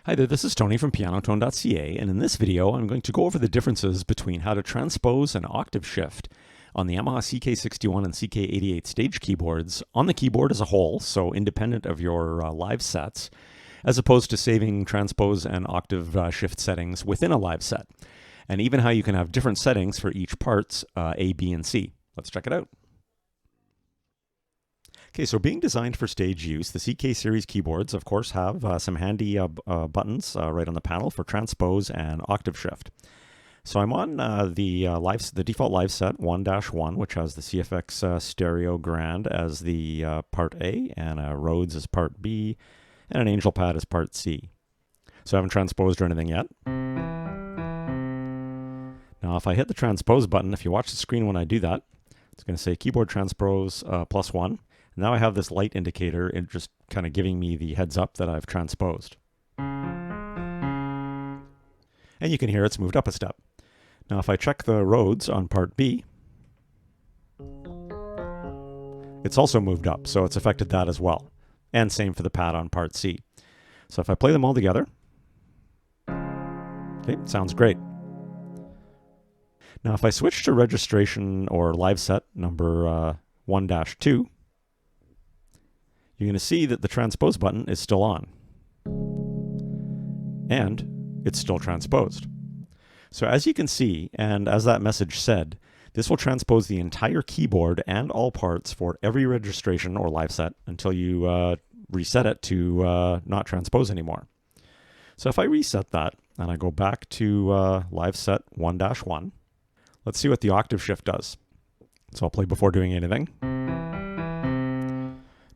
Hi there, this is Tony from pianotone.ca, and in this video I'm going to go over the differences between how to transpose an octave shift on the Yamaha CK61 and CK88 stage keyboards on the keyboard as a whole, so independent of your live sets, as opposed to saving transpose and octave shift settings within a live set, and even how you can have different settings for each parts, A, B, and C. Let's check it out. Okay, so being designed for stage use, the CK series keyboards, of course, have some handy buttons right on the panel for transpose and octave shift. So I'm on the default live set 1-1, which has the CFX Stereo Grand as the part A, and a Rhodes as part B, and an Angel Pad as part C. So I haven't transposed or anything yet. Now if I hit the transpose button, if you watch the screen when I do that, it's going to say keyboard transpose +1. Now I have this light indicator just kind of giving me the heads up that I've transposed. And you can hear it's moved up a step. Now if I check the Rhodes on part B, it's also moved up, so it's affected that as well. And same for the pad on part C. So if I play them all together, okay, sounds great. Now if I switch to registration or live set number 1-2, you're going to see that the transpose button is still on. And it's still transposed. So as you can see, and as that message said, this will transpose the entire keyboard and all parts for every registration or live set until you reset it to not transpose anymore. So if I reset that and I go back to live set 1-1, let's see what the octave shift does. So I'll play before doing anything.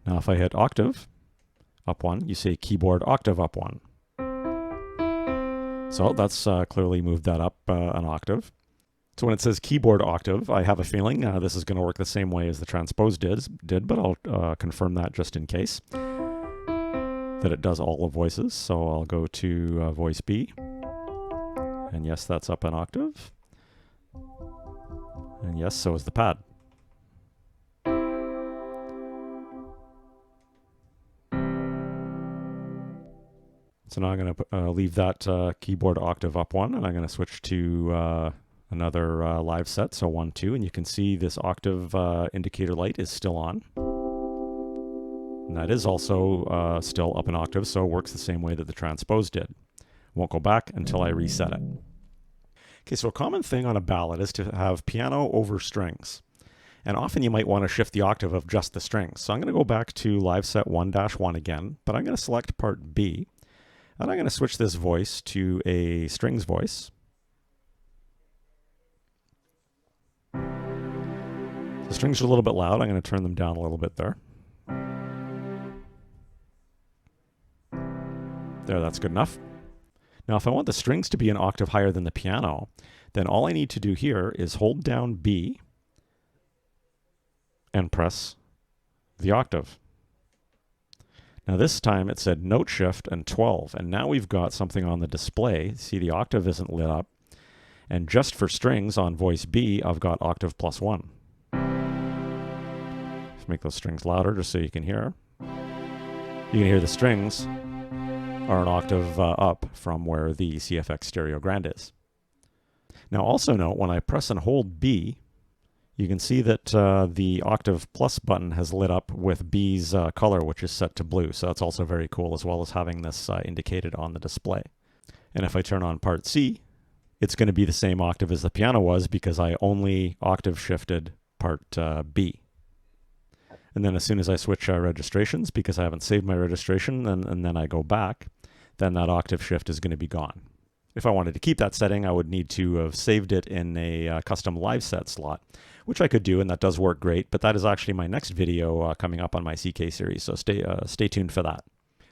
Now if I hit octave up 1, you say keyboard octave up 1. So that's clearly moved that up an octave. So when it says keyboard octave, I have a feeling this is going to work the same way as the transpose did, but I'll confirm that just in case, that it does all the voices. So I'll go to voice B, and yes, that's up an octave. And yes, so is the pad. So now I'm going to leave that keyboard octave up 1, and I'm going to switch to another live set, so 1-2, and you can see this octave indicator light is still on. And that is also still up an octave, so it works the same way that the transpose did. Won't go back until I reset it. Okay, so a common thing on a ballad is to have piano over strings. And often you might want to shift the octave of just the strings. So I'm going to go back to live set 1-1 again, but I'm going to select part B. And I'm going to switch this voice to a strings voice. The strings are a little bit loud. I'm going to turn them down a little bit there. There, that's good enough. Now, if I want the strings to be an octave higher than the piano, then all I need to do here is hold down B and press the octave. Now this time it said note shift and 12, and now we've got something on the display. See, the octave isn't lit up. And just for strings on voice B, I've got octave +1. Let's make those strings louder just so you can hear. You can hear the strings are an octave up from where the CFX Stereo Grand is. Now also note, when I press and hold B, you can see that the octave plus button has lit up with B's color, which is set to blue. So that's also very cool, as well as having this indicated on the display. And if I turn on part C, it's going to be the same octave as the piano was because I only octave shifted part B. And then as soon as I switch registrations, because I haven't saved my registration, and then I go back, then that octave shift is going to be gone. If I wanted to keep that setting, I would need to have saved it in a custom live set slot, which I could do, and that does work great, but that is actually my next video coming up on my CK series, so stay tuned for that.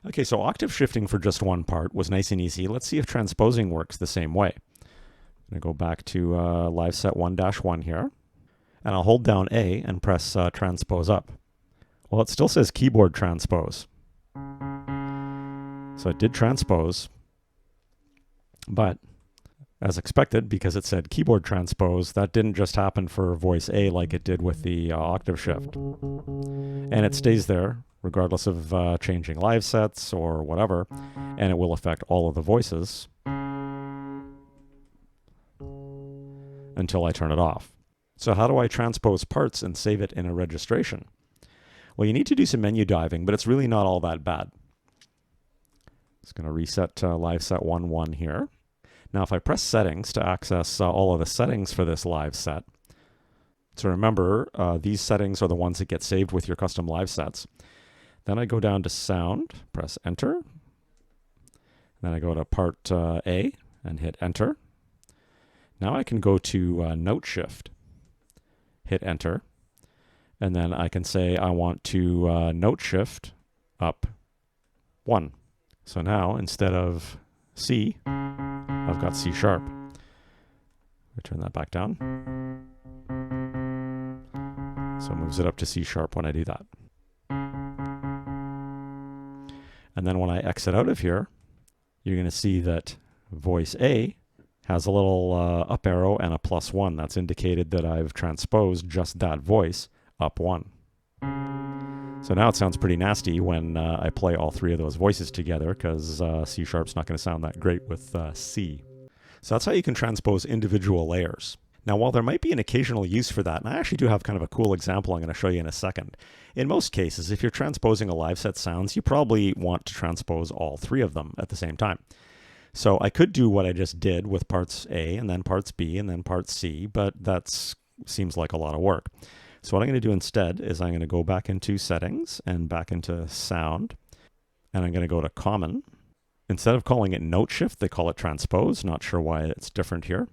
Okay, so octave shifting for just one part was nice and easy. Let's see if transposing works the same way. I'm going to go back to live set 1-1 here, and I'll hold down A and press transpose up. Well, it still says keyboard transpose. So it did transpose, but as expected, because it said keyboard transpose, that didn't just happen for voice A like it did with the octave shift. And it stays there regardless of changing live sets or whatever, and it will affect all of the voices until I turn it off. So how do I transpose parts and save it in a registration? Well, you need to do some menu diving, but it's really not all that bad. Just going to reset live set 1.1 here. Now, if I press settings to access all of the settings for this live set, so remember, these settings are the ones that get saved with your custom live sets. Then I go down to sound, press enter. Then I go to part A and hit enter. Now I can go to note shift, hit enter, and then I can say I want to note shift up 1. So now instead of C, I've got C sharp. I turn that back down. So it moves it up to C sharp when I do that. And then when I exit out of here, you're going to see that voice A has a little up arrow and a +1. That's indicated that I've transposed just that voice up 1. So now it sounds pretty nasty when I play all three of those voices together, because C sharp's not going to sound that great with C. So that's how you can transpose individual layers. Now, while there might be an occasional use for that, and I actually do have kind of a cool example I'm going to show you in a second, in most cases, if you're transposing a live set sounds, you probably want to transpose all three of them at the same time. So I could do what I just did with parts A and then parts B and then parts C, but that seems like a lot of work. So what I'm going to do instead is I'm going to go back into settings and back into sound, and I'm going to go to common. Instead of calling it note shift, they call it transpose. Not sure why it's different here,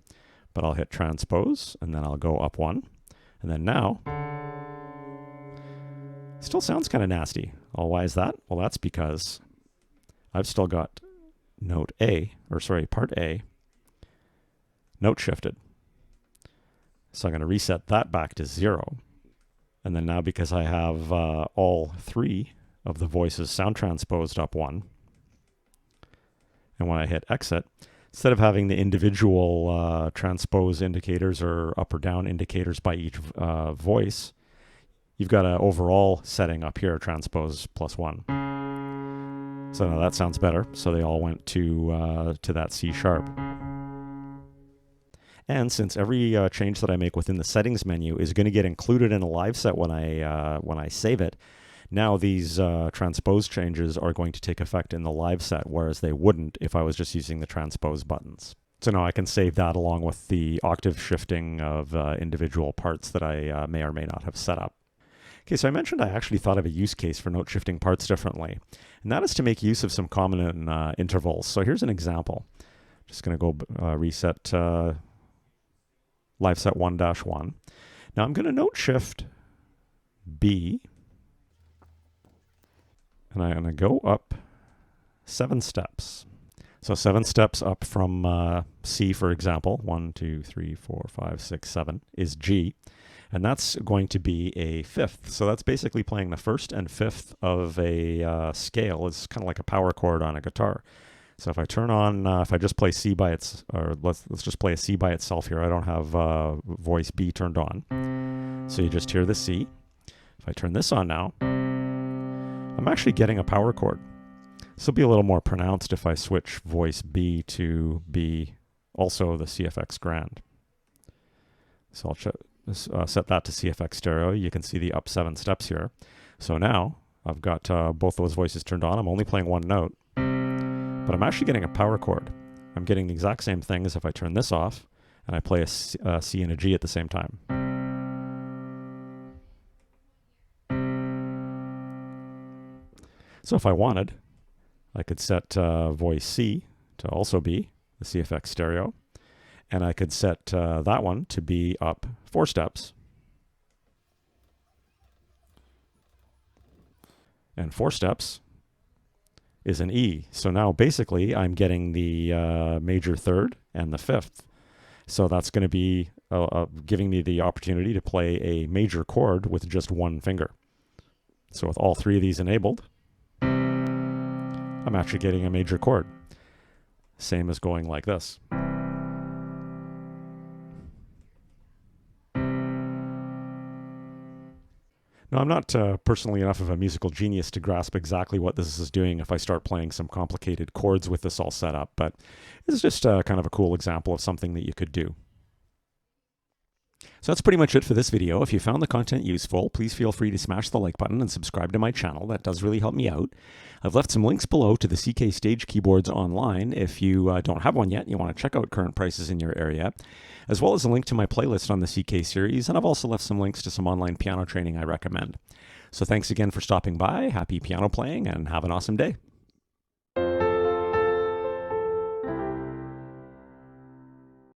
but I'll hit transpose and then I'll go up 1. And then now, it still sounds kind of nasty. Well, why is that? Well, that's because I've still got part A, note shifted. So I'm going to reset that back to 0. And then now, because I have all three of the voices sound transposed up 1, and when I hit exit, instead of having the individual transpose indicators or up or down indicators by each voice, you've got an overall setting up here, transpose +1. So now that sounds better. So they all went to that C sharp. And since every change that I make within the settings menu is going to get included in a live set when I save it, now these transpose changes are going to take effect in the live set, whereas they wouldn't if I was just using the transpose buttons. So now I can save that along with the octave shifting of individual parts that I may or may not have set up. Okay, so I mentioned I actually thought of a use case for note shifting parts differently, and that is to make use of some common intervals. So here's an example. Just going to go reset live set 1-1. Now I'm going to note shift B, and I'm going to go up 7 steps. So 7 steps up from C, for example, 1, 2, 3, 4, 5, 6, 7 is G. And that's going to be a fifth. So that's basically playing the first and fifth of a scale. It's kind of like a power chord on a guitar. So if I turn on, if I just play C by its, or let's just play a C by itself here. I don't have voice B turned on. So you just hear the C. If I turn this on now, I'm actually getting a power chord. This will be a little more pronounced if I switch voice B to be also the CFX Grand. So I'll set that to CFX stereo. You can see the up 7 steps here. So now I've got both those voices turned on. I'm only playing one note, but I'm actually getting a power chord. I'm getting the exact same thing as if I turn this off and I play a C and a G at the same time. So if I wanted, I could set voice C to also be the CFX stereo, and I could set that one to be up 4 steps. And 4 steps is an E. So now basically I'm getting the major third and the fifth. So that's going to be giving me the opportunity to play a major chord with just one finger. So with all 3 of these enabled, I'm actually getting a major chord. Same as going like this. Now, I'm not personally enough of a musical genius to grasp exactly what this is doing if I start playing some complicated chords with this all set up, but it's just kind of a cool example of something that you could do. So that's pretty much it for this video. If you found the content useful, please feel free to smash the like button and subscribe to my channel. That does really help me out. I've left some links below to the CK Stage keyboards online if you don't have one yet and you want to check out current prices in your area, as well as a link to my playlist on the CK series, and I've also left some links to some online piano training I recommend. So thanks again for stopping by, happy piano playing, and have an awesome day.